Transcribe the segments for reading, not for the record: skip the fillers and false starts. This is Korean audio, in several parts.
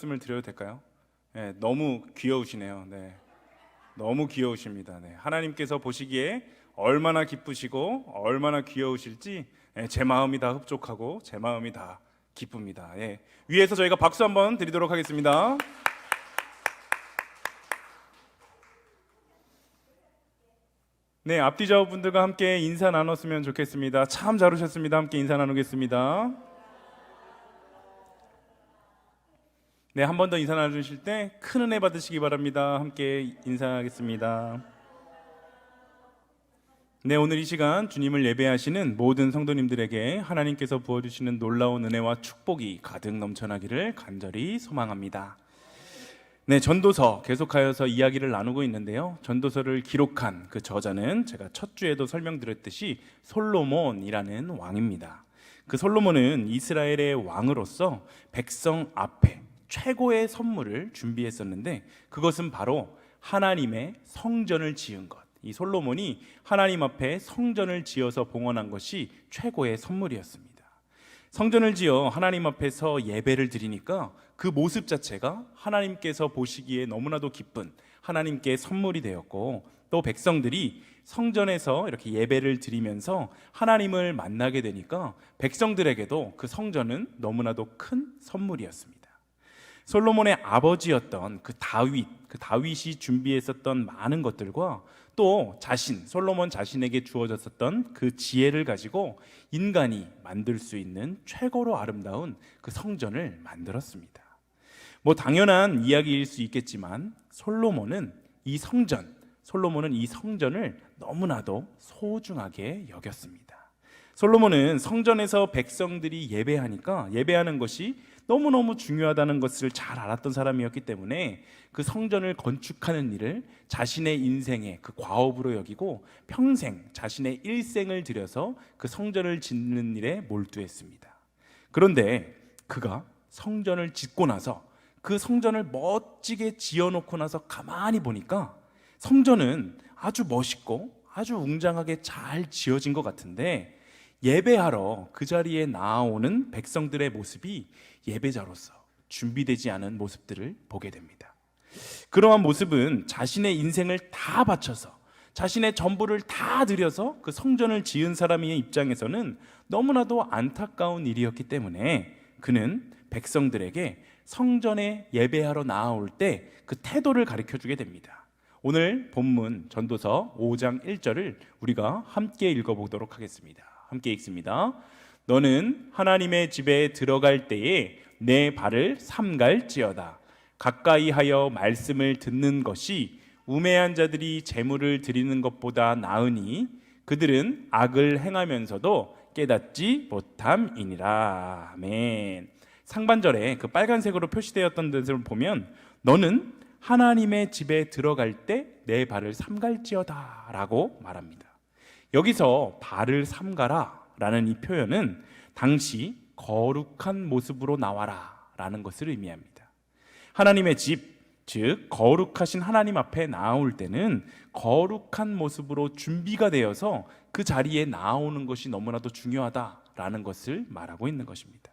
말씀을 드려도 될까요? 네, 너무 귀여우시네요. 네, 너무 귀여우십니다. 네, 하나님께서 보시기에 얼마나 기쁘시고 얼마나 귀여우실지 제 마음이 다 흡족하고 제 마음이 다 기쁩니다. 예, 위에서 저희가 박수 한번 드리도록 하겠습니다. 네, 앞뒤 좌우분들과 함께 인사 나눴으면 좋겠습니다. 참 잘 오셨습니다. 함께 인사 나누겠습니다. 네, 한 번 더 인사 나눠주실 때 큰 은혜 받으시기 바랍니다. 함께 인사하겠습니다. 네, 오늘 이 시간 주님을 예배하시는 모든 성도님들에게 하나님께서 부어주시는 놀라운 은혜와 축복이 가득 넘쳐나기를 간절히 소망합니다. 네, 전도서 계속하여서 이야기를 나누고 있는데요, 전도서를 기록한 그 저자는 제가 첫 주에도 설명드렸듯이 솔로몬이라는 왕입니다. 그 솔로몬은 이스라엘의 왕으로서 백성 앞에 최고의 선물을 준비했었는데 그것은 바로 하나님의 성전을 지은 것. 이 솔로몬이 하나님 앞에 성전을 지어서 봉헌한 것이 최고의 선물이었습니다. 성전을 지어 하나님 앞에서 예배를 드리니까 그 모습 자체가 하나님께서 보시기에 너무나도 기쁜 하나님께 선물이 되었고, 또 백성들이 성전에서 이렇게 예배를 드리면서 하나님을 만나게 되니까 백성들에게도 그 성전은 너무나도 큰 선물이었습니다. 솔로몬의 아버지였던 그 다윗이 준비했었던 많은 것들과 또 솔로몬 자신에게 주어졌었던 그 지혜를 가지고 인간이 만들 수 있는 최고로 아름다운 그 성전을 만들었습니다. 뭐 당연한 이야기일 수 있겠지만 솔로몬은 이 성전을 너무나도 소중하게 여겼습니다. 솔로몬은 성전에서 백성들이 예배하는 것이 너무너무 중요하다는 것을 잘 알았던 사람이었기 때문에 그 성전을 건축하는 일을 자신의 인생의 그 과업으로 여기고 평생 자신의 일생을 들여서 그 성전을 짓는 일에 몰두했습니다. 그런데 그가 성전을 짓고 나서 그 성전을 멋지게 지어놓고 나서 가만히 보니까 성전은 아주 멋있고 아주 웅장하게 잘 지어진 것 같은데 예배하러 그 자리에 나아오는 백성들의 모습이 예배자로서 준비되지 않은 모습들을 보게 됩니다. 그러한 모습은 자신의 인생을 다 바쳐서 자신의 전부를 다 들여서 그 성전을 지은 사람의 입장에서는 너무나도 안타까운 일이었기 때문에 그는 백성들에게 성전에 예배하러 나아올 때 그 태도를 가르쳐 주게 됩니다. 오늘 본문 전도서 5장 1절을 우리가 함께 읽어보도록 하겠습니다. 함께 읽습니다. 너는 하나님의 집에 들어갈 때에 내 발을 삼갈지어다. 가까이 하여 말씀을 듣는 것이 우매한 자들이 제물을 드리는 것보다 나으니 그들은 악을 행하면서도 깨닫지 못함이니라. 아멘. 상반절에 그 빨간색으로 표시되었던 데를 보면 너는 하나님의 집에 들어갈 때 내 발을 삼갈지어다 라고 말합니다. 여기서 발을 삼가라 라는 이 표현은 당시 거룩한 모습으로 나와라 라는 것을 의미합니다. 하나님의 집, 즉 거룩하신 하나님 앞에 나올 때는 거룩한 모습으로 준비가 되어서 그 자리에 나오는 것이 너무나도 중요하다라는 것을 말하고 있는 것입니다.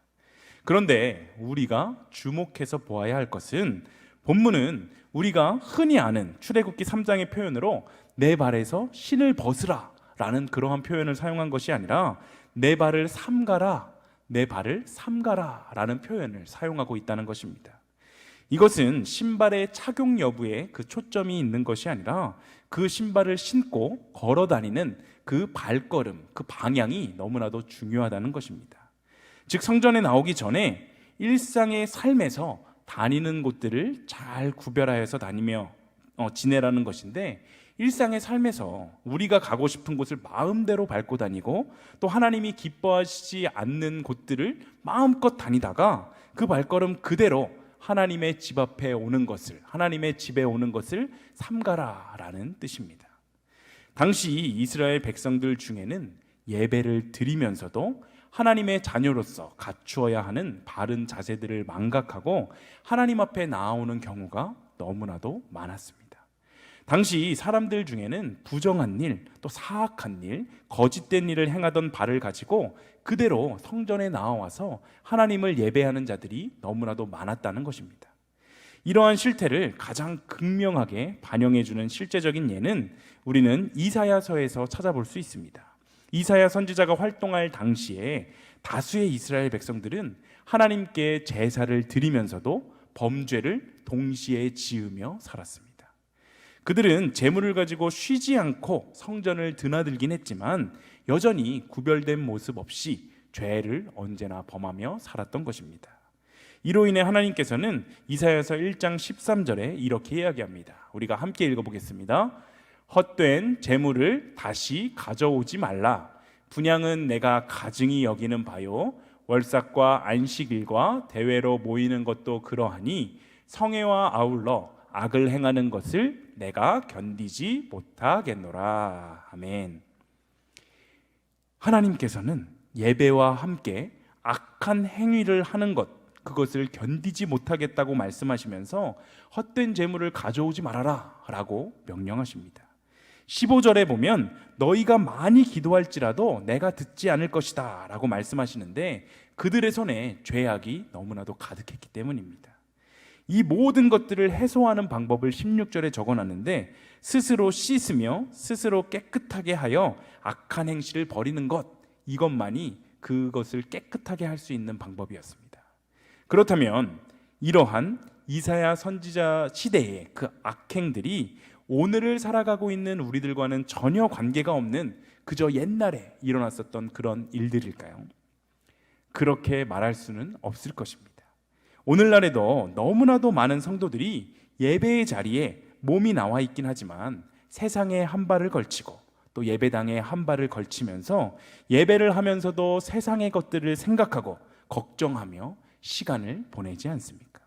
그런데 우리가 주목해서 보아야 할 것은 본문은 우리가 흔히 아는 출애굽기 3장의 표현으로 내 발에서 신을 벗으라 라는 그러한 표현을 사용한 것이 아니라 내 발을 삼가라 라는 표현을 사용하고 있다는 것입니다. 이것은 신발의 착용 여부에 그 초점이 있는 것이 아니라 그 신발을 신고 걸어 다니는 그 발걸음, 그 방향이 너무나도 중요하다는 것입니다. 즉 성전에 나오기 전에 일상의 삶에서 다니는 곳들을 잘 구별하여서 지내라는 것인데, 일상의 삶에서 우리가 가고 싶은 곳을 마음대로 밟고 다니고 또 하나님이 기뻐하시지 않는 곳들을 마음껏 다니다가 그 발걸음 그대로 하나님의 집 앞에 오는 것을, 하나님의 집에 오는 것을 삼가라라는 뜻입니다. 당시 이스라엘 백성들 중에는 예배를 드리면서도 하나님의 자녀로서 갖추어야 하는 바른 자세들을 망각하고 하나님 앞에 나아오는 경우가 너무나도 많았습니다. 당시 사람들 중에는 부정한 일, 또 사악한 일, 거짓된 일을 행하던 발을 가지고 그대로 성전에 나와서 하나님을 예배하는 자들이 너무나도 많았다는 것입니다. 이러한 실태를 가장 극명하게 반영해주는 실제적인 예는 우리는 이사야서에서 찾아볼 수 있습니다. 이사야 선지자가 활동할 당시에 다수의 이스라엘 백성들은 하나님께 제사를 드리면서도 범죄를 동시에 지으며 살았습니다. 그들은 재물을 가지고 쉬지 않고 성전을 드나들긴 했지만 여전히 구별된 모습 없이 죄를 언제나 범하며 살았던 것입니다. 이로 인해 하나님께서는 이사야서 1장 13절에 이렇게 이야기합니다. 우리가 함께 읽어보겠습니다. 헛된 재물을 다시 가져오지 말라. 분향은 내가 가증히 여기는 바요. 월삭과 안식일과 대회로 모이는 것도 그러하니 성회와 아울러 악을 행하는 것을 내가 견디지 못하겠노라. 아멘. 하나님께서는 예배와 함께 악한 행위를 하는 것, 그것을 견디지 못하겠다고 말씀하시면서 헛된 재물을 가져오지 말아라 라고 명령하십니다. 15절에 보면 너희가 많이 기도할지라도 내가 듣지 않을 것이다 라고 말씀하시는데 그들의 손에 죄악이 너무나도 가득했기 때문입니다. 이 모든 것들을 해소하는 방법을 16절에 적어놨는데 스스로 씻으며 스스로 깨끗하게 하여 악한 행실을 버리는 것, 이것만이 그것을 깨끗하게 할 수 있는 방법이었습니다. 그렇다면 이러한 이사야 선지자 시대의 그 악행들이 오늘을 살아가고 있는 우리들과는 전혀 관계가 없는 그저 옛날에 일어났었던 그런 일들일까요? 그렇게 말할 수는 없을 것입니다. 오늘날에도 너무나도 많은 성도들이 예배의 자리에 몸이 나와 있긴 하지만 세상에 한 발을 걸치고 또 예배당에 한 발을 걸치면서 예배를 하면서도 세상의 것들을 생각하고 걱정하며 시간을 보내지 않습니까?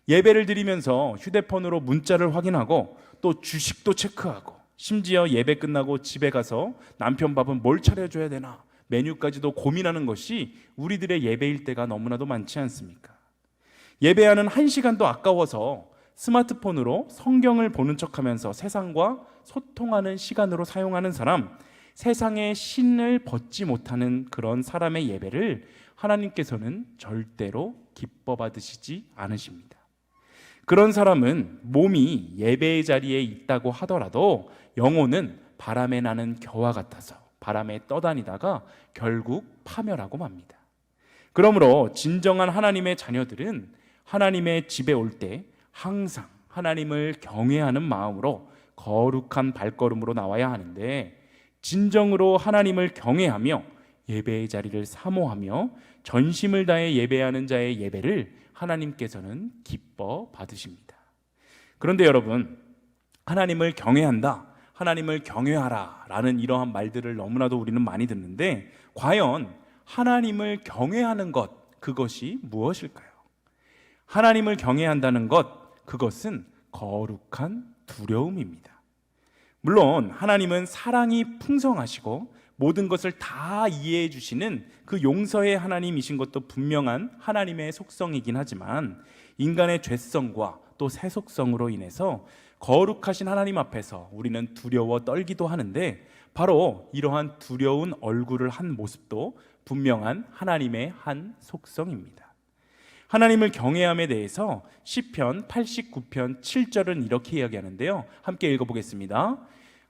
예배를 드리면서 휴대폰으로 문자를 확인하고 또 주식도 체크하고 심지어 예배 끝나고 집에 가서 남편 밥은 뭘 차려줘야 되나 메뉴까지도 고민하는 것이 우리들의 예배일 때가 너무나도 많지 않습니까? 예배하는 1시간도 아까워서 스마트폰으로 성경을 보는 척하면서 세상과 소통하는 시간으로 사용하는 사람, 세상의 신을 벗지 못하는 그런 사람의 예배를 하나님께서는 절대로 기뻐 받으시지 않으십니다. 그런 사람은 몸이 예배의 자리에 있다고 하더라도 영혼은 바람에 나는 겨와 같아서 바람에 떠다니다가 결국 파멸하고 맙니다. 그러므로 진정한 하나님의 자녀들은 하나님의 집에 올 때 항상 하나님을 경외하는 마음으로 거룩한 발걸음으로 나와야 하는데 진정으로 하나님을 경외하며 예배의 자리를 사모하며 전심을 다해 예배하는 자의 예배를 하나님께서는 기뻐 받으십니다. 그런데 여러분, 하나님을 경외한다, 하나님을 경외하라 라는 이러한 말들을 너무나도 우리는 많이 듣는데 과연 하나님을 경외하는 것, 그것이 무엇일까요? 하나님을 경외한다는 것, 그것은 거룩한 두려움입니다. 물론 하나님은 사랑이 풍성하시고 모든 것을 다 이해해 주시는 그 용서의 하나님이신 것도 분명한 하나님의 속성이긴 하지만 인간의 죄성과 또 세속성으로 인해서 거룩하신 하나님 앞에서 우리는 두려워 떨기도 하는데 바로 이러한 두려운 얼굴을 한 모습도 분명한 하나님의 한 속성입니다. 하나님을 경외함에 대해서 시편 89편 7절은 이렇게 이야기하는데요. 함께 읽어보겠습니다.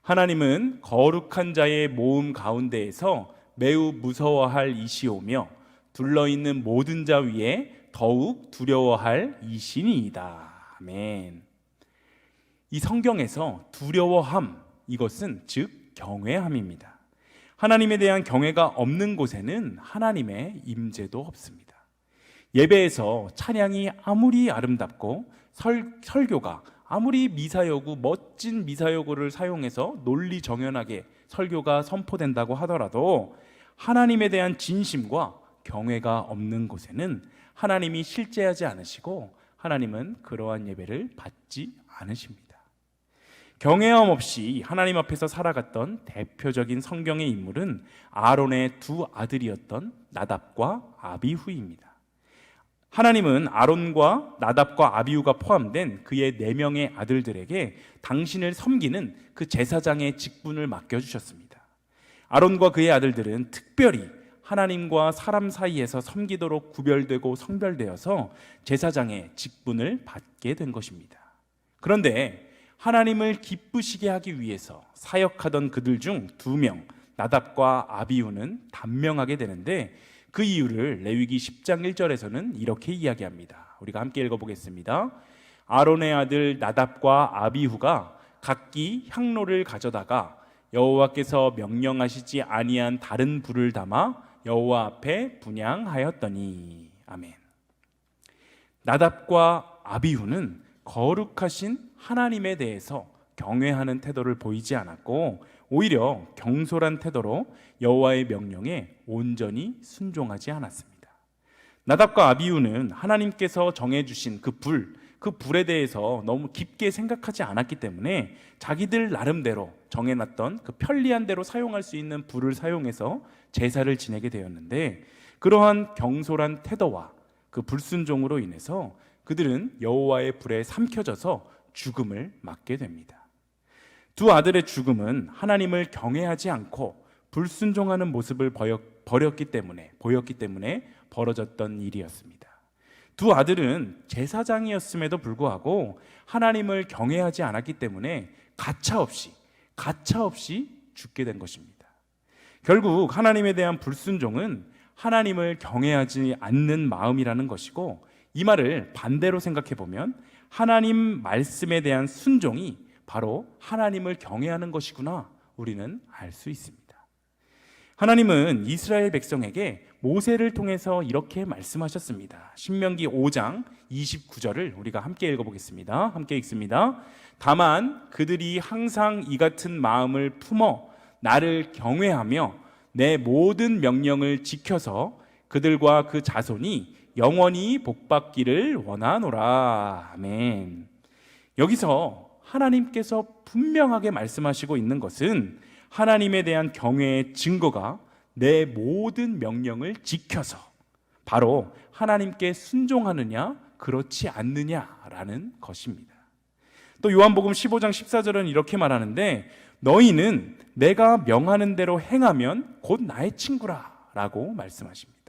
하나님은 거룩한 자의 모음 가운데에서 매우 무서워할 이시오며 둘러있는 모든 자 위에 더욱 두려워할 이신이이다. 아멘. 이 성경에서 두려워함, 이것은 즉 경외함입니다. 하나님에 대한 경외가 없는 곳에는 하나님의 임재도 없습니다. 예배에서 찬양이 아무리 아름답고 설교가 아무리 미사여구, 멋진 미사여구를 사용해서 논리정연하게 설교가 선포된다고 하더라도 하나님에 대한 진심과 경외가 없는 곳에는 하나님이 실제하지 않으시고 하나님은 그러한 예배를 받지 않으십니다. 경외함 없이 하나님 앞에서 살아갔던 대표적인 성경의 인물은 아론의 두 아들이었던 나답과 아비후입니다. 하나님은 아론과 나답과 아비후가 포함된 그의 4명의 아들들에게 당신을 섬기는 그 제사장의 직분을 맡겨주셨습니다. 아론과 그의 아들들은 특별히 하나님과 사람 사이에서 섬기도록 구별되고 성별되어서 제사장의 직분을 받게 된 것입니다. 그런데 하나님을 기쁘시게 하기 위해서 사역하던 그들 중 2명, 나답과 아비후는 단명하게 되는데 그 이유를 레위기 10장 1절에서는 이렇게 이야기합니다. 우리가 함께 읽어보겠습니다. 아론의 아들 나답과 아비후가 각기 향로를 가져다가 여호와께서 명령하시지 아니한 다른 불을 담아 여호와 앞에 분향하였더니. 아멘. 나답과 아비후는 거룩하신 하나님에 대해서 경외하는 태도를 보이지 않았고 오히려 경솔한 태도로 여호와의 명령에 온전히 순종하지 않았습니다. 나답과 아비후는 하나님께서 정해주신 그 불에 대해서 너무 깊게 생각하지 않았기 때문에 자기들 나름대로 정해놨던 그 편리한 대로 사용할 수 있는 불을 사용해서 제사를 지내게 되었는데 그러한 경솔한 태도와 그 불순종으로 인해서 그들은 여호와의 불에 삼켜져서 죽음을 맞게 됩니다. 2 아들의 죽음은 하나님을 경외하지 않고 불순종하는 모습을 보였기 때문에 벌어졌던 일이었습니다. 2 아들은 제사장이었음에도 불구하고 하나님을 경외하지 않았기 때문에 가차없이 죽게 된 것입니다. 결국 하나님에 대한 불순종은 하나님을 경외하지 않는 마음이라는 것이고 이 말을 반대로 생각해 보면 하나님 말씀에 대한 순종이 바로 하나님을 경외하는 것이구나 우리는 알 수 있습니다. 하나님은 이스라엘 백성에게 모세를 통해서 이렇게 말씀하셨습니다. 신명기 5장 29절을 우리가 함께 읽어보겠습니다. 함께 읽습니다. 다만 그들이 항상 이 같은 마음을 품어 나를 경외하며 내 모든 명령을 지켜서 그들과 그 자손이 영원히 복받기를 원하노라. 아멘. 여기서 하나님께서 분명하게 말씀하시고 있는 것은 하나님에 대한 경외의 증거가 내 모든 명령을 지켜서 바로 하나님께 순종하느냐 그렇지 않느냐라는 것입니다. 또 요한복음 15장 14절은 이렇게 말하는데 너희는 내가 명하는 대로 행하면 곧 나의 친구라 라고 말씀하십니다.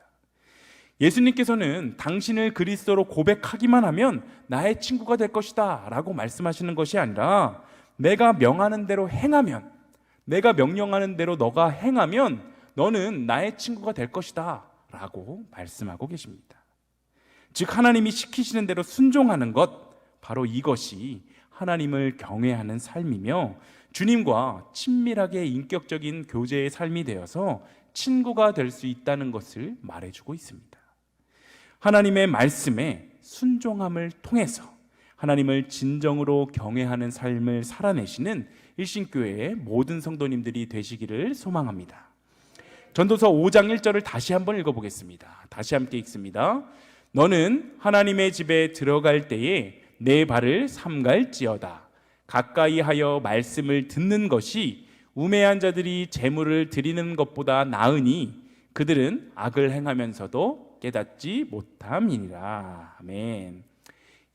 예수님께서는 당신을 그리스도로 고백하기만 하면 나의 친구가 될 것이다 라고 말씀하시는 것이 아니라 내가 명하는 대로 행하면, 내가 명령하는 대로 너가 행하면 너는 나의 친구가 될 것이다 라고 말씀하고 계십니다. 즉 하나님이 시키시는 대로 순종하는 것, 바로 이것이 하나님을 경외하는 삶이며 주님과 친밀하게 인격적인 교제의 삶이 되어서 친구가 될 수 있다는 것을 말해주고 있습니다. 하나님의 말씀에 순종함을 통해서 하나님을 진정으로 경외하는 삶을 살아내시는 일신교회의 모든 성도님들이 되시기를 소망합니다. 전도서 5장 1절을 다시 한번 읽어보겠습니다. 다시 함께 읽습니다. 너는 하나님의 집에 들어갈 때에 내 발을 삼갈지어다. 가까이 하여 말씀을 듣는 것이 우매한 자들이 재물을 드리는 것보다 나으니 그들은 악을 행하면서도 깨닫지 못함이니라. 아멘.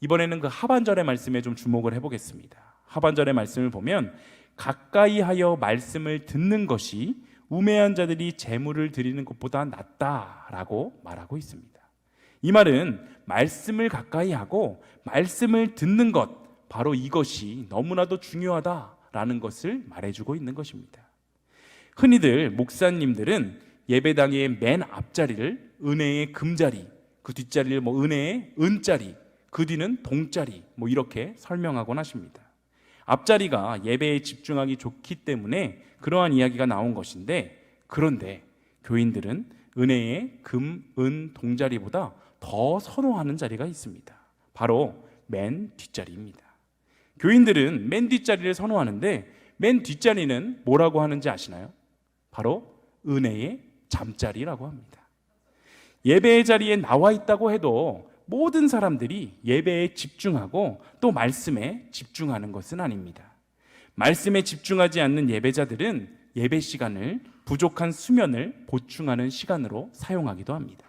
이번에는 그 하반절의 말씀에 좀 주목을 해보겠습니다. 하반절의 말씀을 보면 가까이 하여 말씀을 듣는 것이 우매한 자들이 재물을 드리는 것보다 낫다라고 말하고 있습니다. 이 말은 말씀을 가까이 하고 말씀을 듣는 것, 바로 이것이 너무나도 중요하다라는 것을 말해주고 있는 것입니다. 흔히들 목사님들은 예배당의 맨 앞자리를 은혜의 금자리, 그 뒷자리를 은혜의 은자리, 그 뒤는 동자리 이렇게 설명하곤 하십니다. 앞자리가 예배에 집중하기 좋기 때문에 그러한 이야기가 나온 것인데, 그런데 교인들은 은혜의 금, 은, 동자리보다 더 선호하는 자리가 있습니다. 바로 맨 뒷자리입니다. 교인들은 맨 뒷자리를 선호하는데 맨 뒷자리는 뭐라고 하는지 아시나요? 바로 은혜의 잠자리라고 합니다. 예배의 자리에 나와 있다고 해도 모든 사람들이 예배에 집중하고 또 말씀에 집중하는 것은 아닙니다. 말씀에 집중하지 않는 예배자들은 예배 시간을 부족한 수면을 보충하는 시간으로 사용하기도 합니다.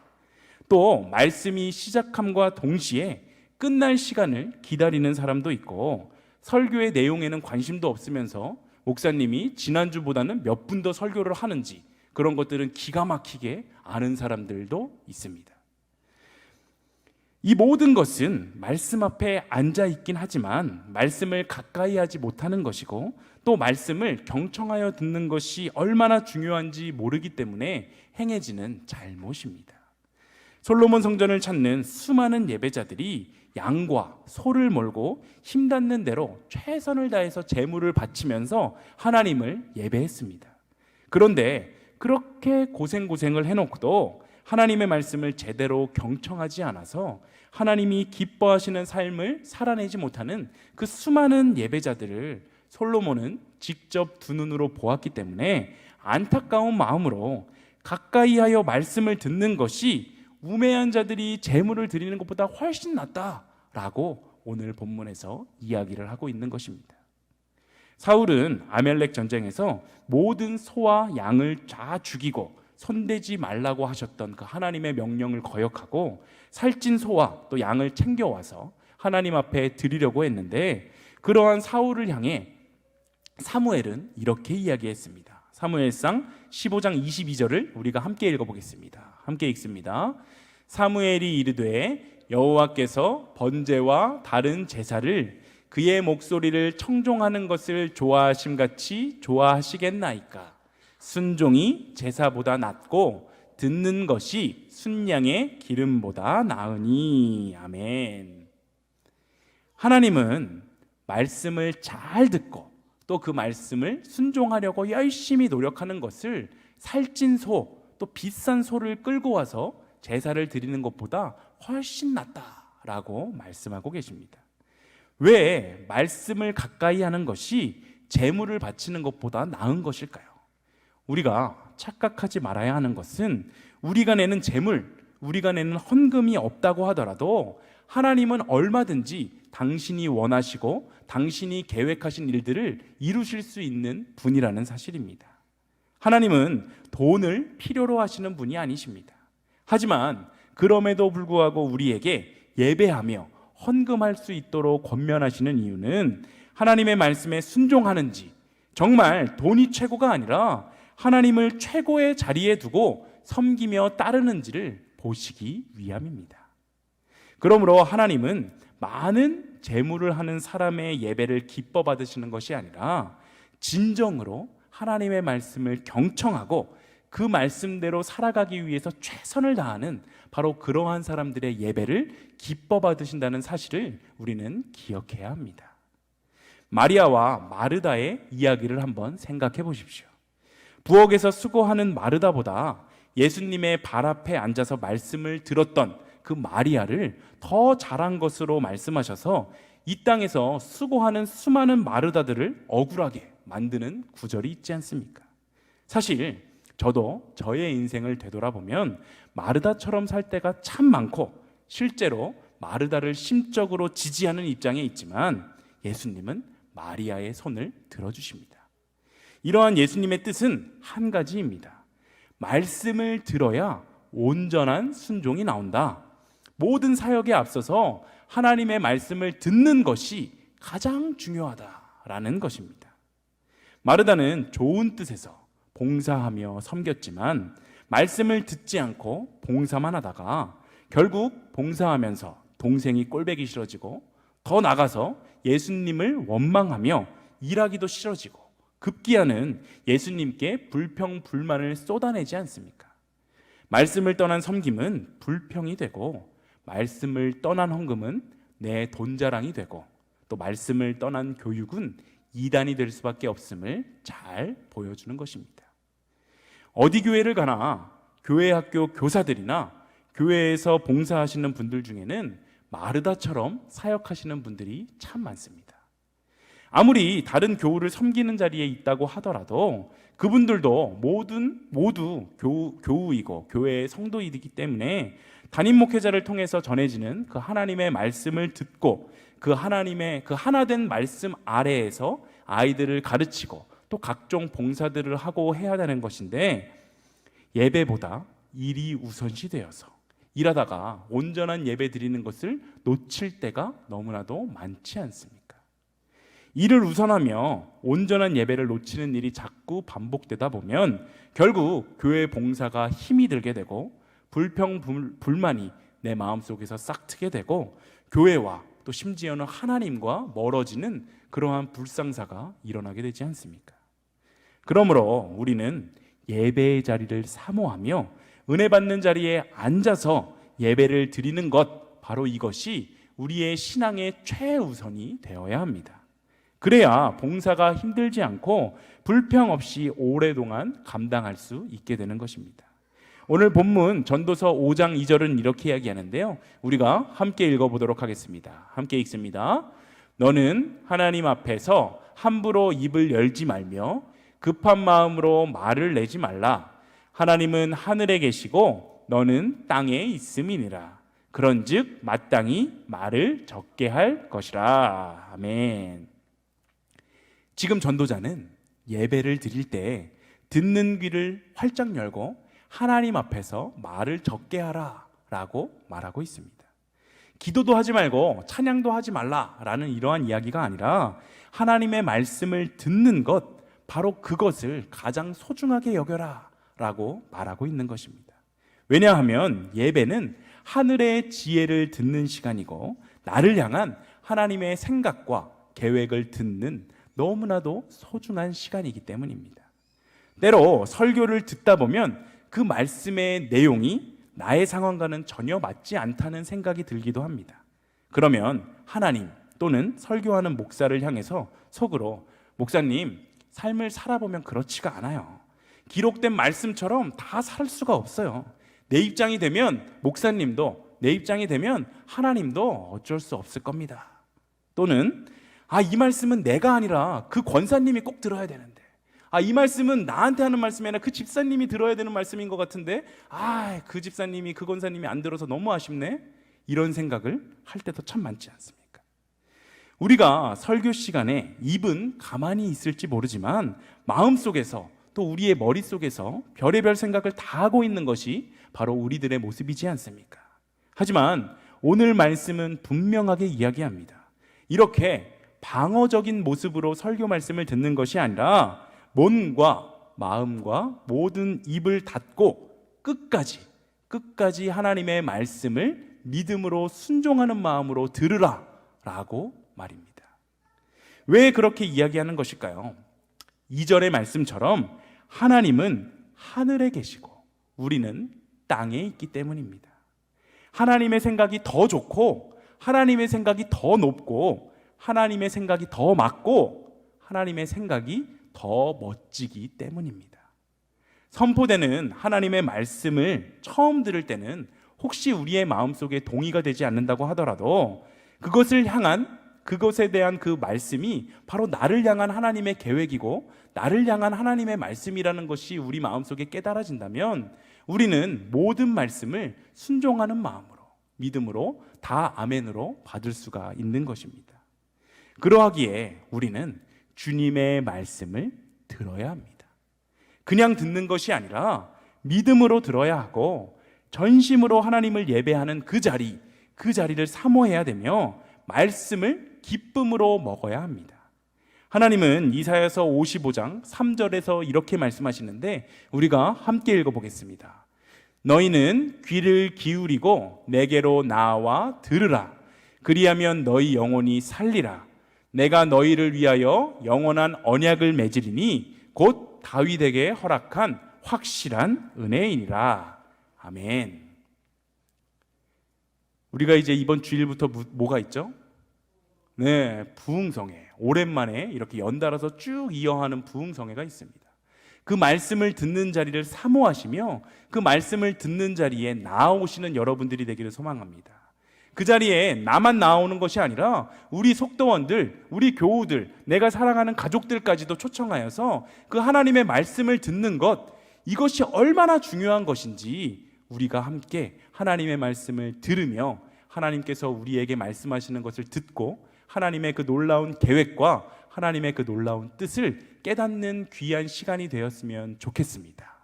또 말씀이 시작함과 동시에 끝날 시간을 기다리는 사람도 있고, 설교의 내용에는 관심도 없으면서 목사님이 지난주보다는 몇 분 더 설교를 하는지 그런 것들은 기가 막히게 아는 사람들도 있습니다. 이 모든 것은 말씀 앞에 앉아 있긴 하지만 말씀을 가까이 하지 못하는 것이고, 또 말씀을 경청하여 듣는 것이 얼마나 중요한지 모르기 때문에 행해지는 잘못입니다. 솔로몬 성전을 찾는 수많은 예배자들이 양과 소를 몰고 힘닿는 대로 최선을 다해서 제물을 바치면서 하나님을 예배했습니다. 그런데 그렇게 고생을 해놓고도 하나님의 말씀을 제대로 경청하지 않아서 하나님이 기뻐하시는 삶을 살아내지 못하는 그 수많은 예배자들을 솔로몬은 직접 두 눈으로 보았기 때문에 안타까운 마음으로 가까이 하여 말씀을 듣는 것이 우매한 자들이 제물을 드리는 것보다 훨씬 낫다라고 오늘 본문에서 이야기를 하고 있는 것입니다. 사울은 아멜렉 전쟁에서 모든 소와 양을 다 죽이고 손대지 말라고 하셨던 그 하나님의 명령을 거역하고 살찐 소와 또 양을 챙겨와서 하나님 앞에 드리려고 했는데, 그러한 사울을 향해 사무엘은 이렇게 이야기했습니다. 사무엘상 15장 22절을 우리가 함께 읽어보겠습니다. 함께 읽습니다. 사무엘이 이르되 여호와께서 번제와 다른 제사를 그의 목소리를 청종하는 것을 좋아하심같이 좋아하시겠나이까. 순종이 제사보다 낫고 듣는 것이 순양의 기름보다 나으니. 아멘. 하나님은 말씀을 잘 듣고 또 그 말씀을 순종하려고 열심히 노력하는 것을 살찐 소, 또 비싼 소를 끌고 와서 제사를 드리는 것보다 훨씬 낫다라고 말씀하고 계십니다. 왜 말씀을 가까이 하는 것이 제물을 바치는 것보다 나은 것일까요? 우리가 착각하지 말아야 하는 것은 우리가 내는 제물, 우리가 내는 헌금이 없다고 하더라도 하나님은 얼마든지 당신이 원하시고 당신이 계획하신 일들을 이루실 수 있는 분이라는 사실입니다. 하나님은 돈을 필요로 하시는 분이 아니십니다. 하지만 그럼에도 불구하고 우리에게 예배하며 헌금할 수 있도록 권면하시는 이유는 하나님의 말씀에 순종하는지, 정말 돈이 최고가 아니라 하나님을 최고의 자리에 두고 섬기며 따르는지를 보시기 위함입니다. 그러므로 하나님은 많은 제물을 하는 사람의 예배를 기뻐 받으시는 것이 아니라 진정으로 하나님의 말씀을 경청하고 그 말씀대로 살아가기 위해서 최선을 다하는 바로 그러한 사람들의 예배를 기뻐 받으신다는 사실을 우리는 기억해야 합니다. 마리아와 마르다의 이야기를 한번 생각해 보십시오. 부엌에서 수고하는 마르다보다 예수님의 발 앞에 앉아서 말씀을 들었던 그 마리아를 더 잘한 것으로 말씀하셔서 이 땅에서 수고하는 수많은 마르다들을 억울하게 만드는 구절이 있지 않습니까? 사실 저도 저의 인생을 되돌아보면 마르다처럼 살 때가 참 많고 실제로 마르다를 심적으로 지지하는 입장에 있지만 예수님은 마리아의 손을 들어주십니다. 이러한 예수님의 뜻은 한 가지입니다. 말씀을 들어야 온전한 순종이 나온다. 모든 사역에 앞서서 하나님의 말씀을 듣는 것이 가장 중요하다라는 것입니다. 마르다는 좋은 뜻에서 봉사하며 섬겼지만 말씀을 듣지 않고 봉사만 하다가 결국 봉사하면서 동생이 꼴보기 싫어지고 더 나가서 예수님을 원망하며 일하기도 싫어지고 급기야는 예수님께 불평 불만을 쏟아내지 않습니까? 말씀을 떠난 섬김은 불평이 되고 말씀을 떠난 헌금은 내 돈자랑이 되고 또 말씀을 떠난 교육은 이단이 될 수밖에 없음을 잘 보여주는 것입니다. 어디 교회를 가나 교회 학교 교사들이나 교회에서 봉사하시는 분들 중에는 마르다처럼 사역하시는 분들이 참 많습니다. 아무리 다른 교우를 섬기는 자리에 있다고 하더라도 그분들도 모두 교우이고 교회의 성도이기 때문에 담임 목회자를 통해서 전해지는 그 하나님의 말씀을 듣고 그 하나님의 그 하나된 말씀 아래에서 아이들을 가르치고 또 각종 봉사들을 하고 해야 되는 것인데 예배보다 일이 우선시 되어서 일하다가 온전한 예배 드리는 것을 놓칠 때가 너무나도 많지 않습니까? 이를 우선하며 온전한 예배를 놓치는 일이 자꾸 반복되다 보면 결국 교회 봉사가 힘이 들게 되고 불만이 내 마음속에서 싹트게 되고 교회와 또 심지어는 하나님과 멀어지는 그러한 불상사가 일어나게 되지 않습니까? 그러므로 우리는 예배의 자리를 사모하며 은혜 받는 자리에 앉아서 예배를 드리는 것, 바로 이것이 우리의 신앙의 최우선이 되어야 합니다. 그래야 봉사가 힘들지 않고 불평 없이 오랫동안 감당할 수 있게 되는 것입니다. 오늘 본문 전도서 5장 2절은 이렇게 이야기하는데요, 우리가 함께 읽어보도록 하겠습니다. 함께 읽습니다. 너는 하나님 앞에서 함부로 입을 열지 말며 급한 마음으로 말을 내지 말라. 하나님은 하늘에 계시고 너는 땅에 있음이니라. 그런즉 마땅히 말을 적게 할 것이라. 아멘. 지금 전도자는 예배를 드릴 때 듣는 귀를 활짝 열고 하나님 앞에서 말을 적게 하라 라고 말하고 있습니다. 기도도 하지 말고 찬양도 하지 말라라는 이러한 이야기가 아니라 하나님의 말씀을 듣는 것, 바로 그것을 가장 소중하게 여겨라 라고 말하고 있는 것입니다. 왜냐하면 예배는 하늘의 지혜를 듣는 시간이고 나를 향한 하나님의 생각과 계획을 듣는 너무나도 소중한 시간이기 때문입니다. 때로 설교를 듣다 보면 그 말씀의 내용이 나의 상황과는 전혀 맞지 않다는 생각이 들기도 합니다. 그러면 하나님 또는 설교하는 목사를 향해서 속으로, 목사님, 삶을 살아보면 그렇지가 않아요. 기록된 말씀처럼 다 살 수가 없어요. 내 입장이 되면 목사님도, 내 입장이 되면 하나님도 어쩔 수 없을 겁니다. 또는 이 말씀은 내가 아니라 그 권사님이 꼭 들어야 되는데, 이 말씀은 나한테 하는 말씀이 아니라 그 집사님이 들어야 되는 말씀인 것 같은데 그 집사님이, 그 권사님이 안 들어서 너무 아쉽네, 이런 생각을 할 때도 참 많지 않습니까? 우리가 설교 시간에 입은 가만히 있을지 모르지만 마음속에서 또 우리의 머릿속에서 별의별 생각을 다 하고 있는 것이 바로 우리들의 모습이지 않습니까? 하지만 오늘 말씀은 분명하게 이야기합니다. 이렇게 방어적인 모습으로 설교 말씀을 듣는 것이 아니라 몸과 마음과 모든 입을 닫고 끝까지 하나님의 말씀을 믿음으로 순종하는 마음으로 들으라 라고 말입니다. 왜 그렇게 이야기하는 것일까요? 2절의 말씀처럼 하나님은 하늘에 계시고 우리는 땅에 있기 때문입니다. 하나님의 생각이 더 좋고 하나님의 생각이 더 높고 하나님의 생각이 더 맞고 하나님의 생각이 더 멋지기 때문입니다. 선포되는 하나님의 말씀을 처음 들을 때는 혹시 우리의 마음속에 동의가 되지 않는다고 하더라도 그것에 대한 그 말씀이 바로 나를 향한 하나님의 계획이고 나를 향한 하나님의 말씀이라는 것이 우리 마음속에 깨달아진다면 우리는 모든 말씀을 순종하는 마음으로, 믿음으로, 다 아멘으로 받을 수가 있는 것입니다. 그러하기에 우리는 주님의 말씀을 들어야 합니다. 그냥 듣는 것이 아니라 믿음으로 들어야 하고 전심으로 하나님을 예배하는 그 자리를 사모해야 되며 말씀을 기쁨으로 먹어야 합니다. 하나님은 이사야서 55장 3절에서 이렇게 말씀하시는데 우리가 함께 읽어보겠습니다. 너희는 귀를 기울이고 내게로 나와 들으라. 그리하면 너희 영혼이 살리라. 내가 너희를 위하여 영원한 언약을 맺으리니 곧 다윗에게 허락한 확실한 은혜이니라. 아멘. 우리가 이제 이번 주일부터 뭐가 있죠? 네, 부흥성회. 오랜만에 이렇게 연달아서 쭉 이어하는 부흥성회가 있습니다. 그 말씀을 듣는 자리를 사모하시며 그 말씀을 듣는 자리에 나아오시는 여러분들이 되기를 소망합니다. 그 자리에 나만 나오는 것이 아니라 우리 속도원들, 우리 교우들, 내가 사랑하는 가족들까지도 초청하여서 그 하나님의 말씀을 듣는 것, 이것이 얼마나 중요한 것인지 우리가 함께 하나님의 말씀을 들으며 하나님께서 우리에게 말씀하시는 것을 듣고 하나님의 그 놀라운 계획과 하나님의 그 놀라운 뜻을 깨닫는 귀한 시간이 되었으면 좋겠습니다.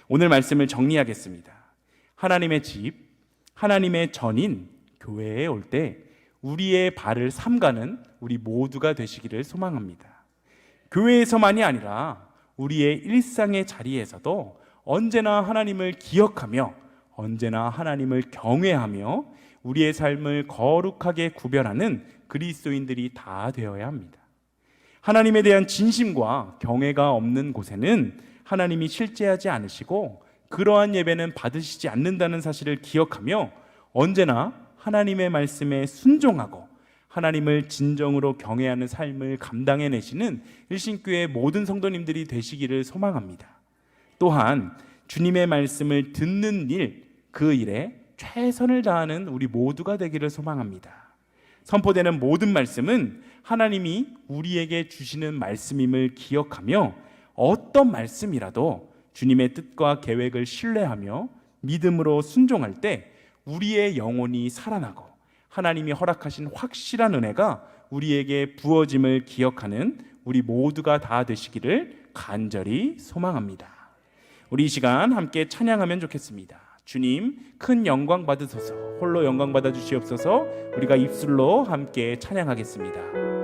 오늘 말씀을 정리하겠습니다. 하나님의 집, 하나님의 전인 교회에 올 때 우리의 발을 삼가는 우리 모두가 되시기를 소망합니다. 교회에서만이 아니라 우리의 일상의 자리에서도 언제나 하나님을 기억하며 언제나 하나님을 경외하며 우리의 삶을 거룩하게 구별하는 그리스도인들이 다 되어야 합니다. 하나님에 대한 진심과 경외가 없는 곳에는 하나님이 실제하지 않으시고 그러한 예배는 받으시지 않는다는 사실을 기억하며 언제나 하나님의 말씀에 순종하고 하나님을 진정으로 경외하는 삶을 감당해내시는 일신교회 모든 성도님들이 되시기를 소망합니다. 또한 주님의 말씀을 듣는 일, 그 일에 최선을 다하는 우리 모두가 되기를 소망합니다. 선포되는 모든 말씀은 하나님이 우리에게 주시는 말씀임을 기억하며 어떤 말씀이라도 주님의 뜻과 계획을 신뢰하며 믿음으로 순종할 때 우리의 영혼이 살아나고 하나님이 허락하신 확실한 은혜가 우리에게 부어짐을 기억하는 우리 모두가 다 되시기를 간절히 소망합니다. 우리 이 시간 함께 찬양하면 좋겠습니다. 주님 큰 영광 받으소서, 홀로 영광 받아 주시옵소서. 우리가 입술로 함께 찬양하겠습니다.